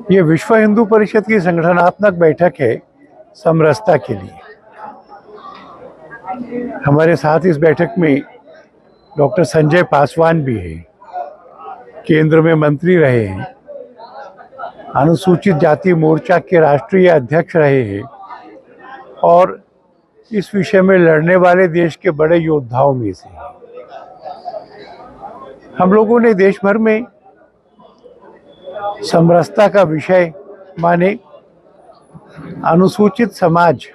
ये विश्व हिंदू परिषद की संगठनात्मक बैठक है समरसता के लिए। हमारे साथ इस बैठक में डॉक्टर संजय पासवान भी हैं, केंद्र में मंत्री रहे हैं, अनुसूचित जाति मोर्चा के राष्ट्रीय अध्यक्ष रहे हैं और इस विषय में लड़ने वाले देश के बड़े योद्धाओं में से हैं। हम लोगों ने देश भर में समरसता का विषय माने अनुसूचित समाज,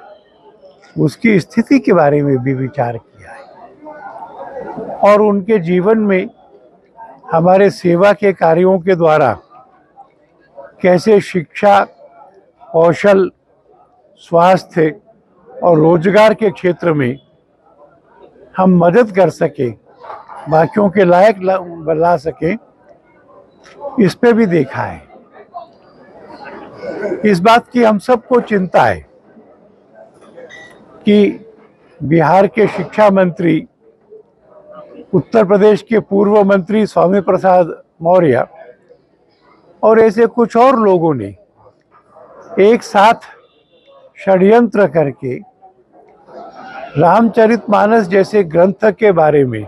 उसकी स्थिति के बारे में भी विचार किया है और उनके जीवन में हमारे सेवा के कार्यों के द्वारा कैसे शिक्षा, कौशल, स्वास्थ्य और रोजगार के क्षेत्र में हम मदद कर सकें, बाकियों के लायक बना सकें, इस पे भी देखा है। इस बात की हम सबको चिंता है कि बिहार के शिक्षा मंत्री, उत्तर प्रदेश के पूर्व मंत्री स्वामी प्रसाद मौर्य और ऐसे कुछ और लोगों ने एक साथ षड्यंत्र करके रामचरितमानस जैसे ग्रंथ के बारे में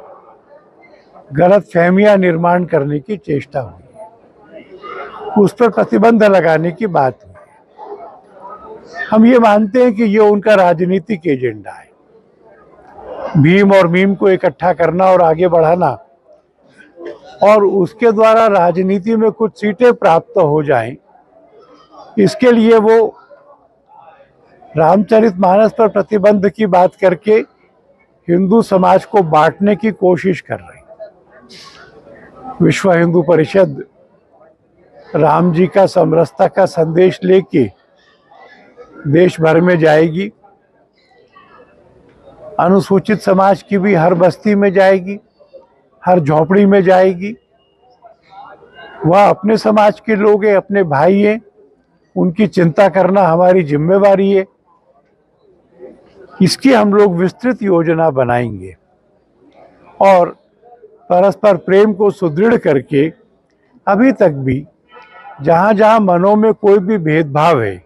गलतफहमियां निर्माण करने की चेष्टा हुई, उस पर प्रतिबंध लगाने की बात हुई। हम ये मानते हैं कि ये उनका राजनीतिक एजेंडा है, भीम और मीम को इकट्ठा करना और आगे बढ़ाना और उसके द्वारा राजनीति में कुछ सीटें प्राप्त हो जाएं, इसके लिए वो रामचरितमानस पर प्रतिबंध की बात करके हिंदू समाज को बांटने की कोशिश कर रहे हैं। विश्व हिंदू परिषद राम जी का समरसता का संदेश लेके देश भर में जाएगी, अनुसूचित समाज की भी हर बस्ती में जाएगी, हर झोपड़ी में जाएगी। वह अपने समाज के लोग हैं, अपने भाई हैं, उनकी चिंता करना हमारी जिम्मेवारी है। इसकी हम लोग विस्तृत योजना बनाएंगे और परस्पर प्रेम को सुदृढ़ करके अभी तक भी जहाँ जहाँ मनों में कोई भी भेदभाव है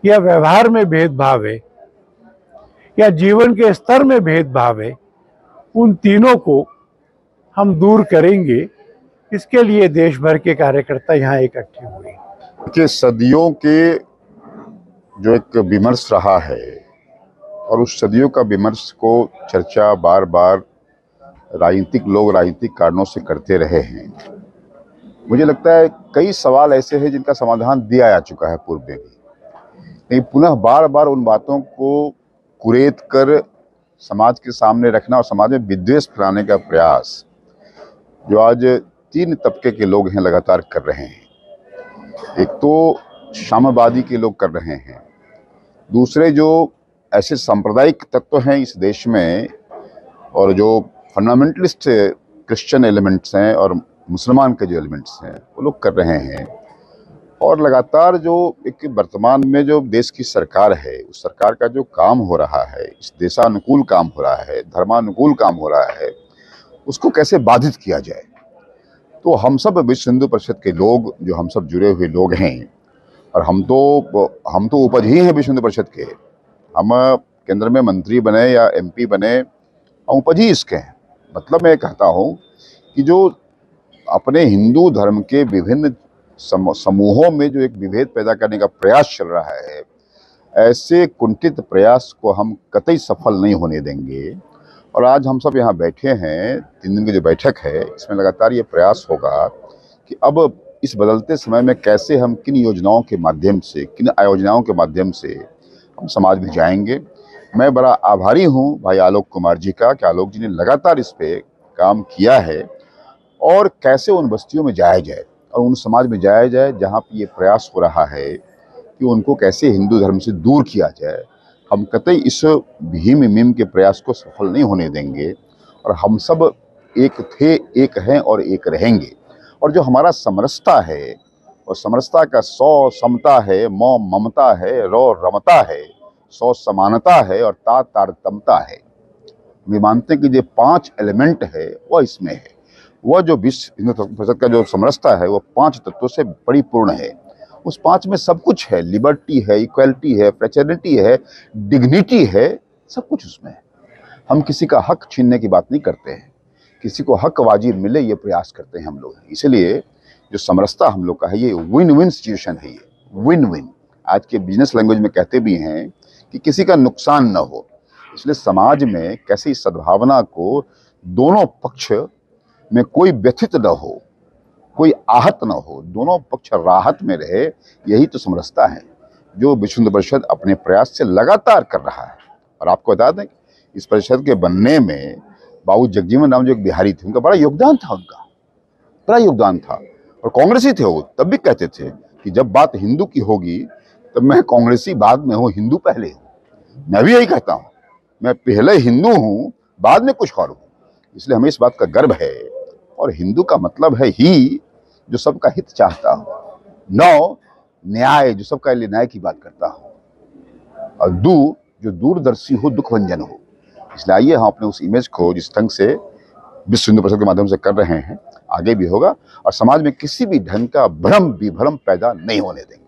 या व्यवहार में भेदभाव है या जीवन के स्तर में भेदभाव है, उन तीनों को हम दूर करेंगे। इसके लिए देश भर के कार्यकर्ता यहाँ इकट्ठे हुए। कि सदियों के जो एक विमर्श रहा है और उस सदियों का विमर्श को चर्चा बार बार राजनीतिक लोग राजनीतिक कारणों से करते रहे हैं। मुझे लगता है कई सवाल ऐसे हैं जिनका समाधान दिया जा चुका है पूर्व में भी, लेकिन पुनः बार बार उन बातों को कुरेद कर समाज के सामने रखना और समाज में विद्वेष फैलाने का प्रयास जो आज तीन तबके के लोग हैं लगातार कर रहे हैं। एक तो साम्यवादी के लोग कर रहे हैं, दूसरे जो ऐसे सांप्रदायिक तत्व हैं इस देश में और जो फंडामेंटलिस्ट क्रिश्चियन एलिमेंट्स हैं और मुसलमान के जो एलिमेंट्स हैं वो लोग कर रहे हैं। और लगातार जो एक वर्तमान में जो देश की सरकार है, उस सरकार का जो काम हो रहा है, इस देशानुकूल काम हो रहा है, धर्मानुकूल काम हो रहा है, उसको कैसे बाधित किया जाए। तो हम सब विश्व हिंदू परिषद के लोग, जो हम सब जुड़े हुए लोग हैं, और हम तो उपज ही हैं विश्व हिंदू परिषद के। हम केंद्र में मंत्री बने या एमपी बने, हम उपज ही इसके हैं। मतलब मैं कहता हूँ कि जो अपने हिंदू धर्म के विभिन्न समूहों में जो एक विभेद पैदा करने का प्रयास चल रहा है, ऐसे कुंठित प्रयास को हम कतई सफल नहीं होने देंगे। और आज हम सब यहाँ बैठे हैं, 3 दिन की जो बैठक है, इसमें लगातार ये प्रयास होगा कि अब इस बदलते समय में कैसे हम किन योजनाओं के माध्यम से, किन आयोजनाओं के माध्यम से हम समाज में जाएंगे। मैं बड़ा आभारी हूँ भाई आलोक कुमार जी का कि आलोक जी ने लगातार इस पे काम किया है और कैसे उन बस्तियों में जाया जाए और उन समाज में जाया जाए जहाँ पे ये प्रयास हो रहा है कि उनको कैसे हिंदू धर्म से दूर किया जाए। हम कतई इस भीम मीम के प्रयास को सफल नहीं होने देंगे और हम सब एक थे, एक हैं और एक रहेंगे। और जो हमारा समरसता है और समरसता का 100 समता है, मौ ममता है, रो रमता है, 100 समानता है और ता तारतमता है। हम मानते हैं कि जो 5 एलिमेंट है वह इसमें है। वह जो विश्व हिंदू परिषद का जो समरसता है वो 5 तत्वों से परिपूर्ण है। उस 5 में सब कुछ है, लिबर्टी है, इक्वलिटी है, फ्रेटर्निटी है, डिग्निटी है, सब कुछ उसमें है। हम किसी का हक छीनने की बात नहीं करते हैं, किसी को हक वाजिब मिले ये प्रयास करते हैं हम लोग। इसलिए जो समरसता हम लोग का है ये विन विन सिचुएशन है, ये विन विन। आज के बिजनेस लैंग्वेज में कहते भी हैं कि किसी का नुकसान न हो। इसलिए समाज में कैसे सद्भावना को दोनों पक्ष में कोई व्यथित न हो, कोई आहत न हो, दोनों पक्ष राहत में रहे, यही तो समरसता है जो विश्व हिंदू परिषद अपने प्रयास से लगातार कर रहा है। और आपको बता दें इस परिषद के बनने में बाबू जगजीवन राम जो एक बिहारी थे, उनका बड़ा योगदान था, उनका बड़ा योगदान था। और कांग्रेसी थे वो, तब भी कहते थे कि जब बात हिंदू की होगी तब मैं कांग्रेसी बाद में हूँ, हिंदू पहले हूँ। मैं भी यही कहता हूँ, मैं पहले हिंदू हूँ, बाद में कुछ और हूँ। इसलिए हमें इस बात का गर्व है। और हिंदू का मतलब है ही जो सबका हित चाहता हो, नौ न्याय जो सबका लिए न्याय की बात करता हो, और दू जो दूरदर्शी हो, दुख भंजन हो। इसलिए आइए हम अपने उस इमेज को जिस ढंग से विश्व हिंदू परिषद के माध्यम से कर रहे हैं आगे भी होगा, और समाज में किसी भी ढंग का भ्रम विभ्रम पैदा नहीं होने देंगे।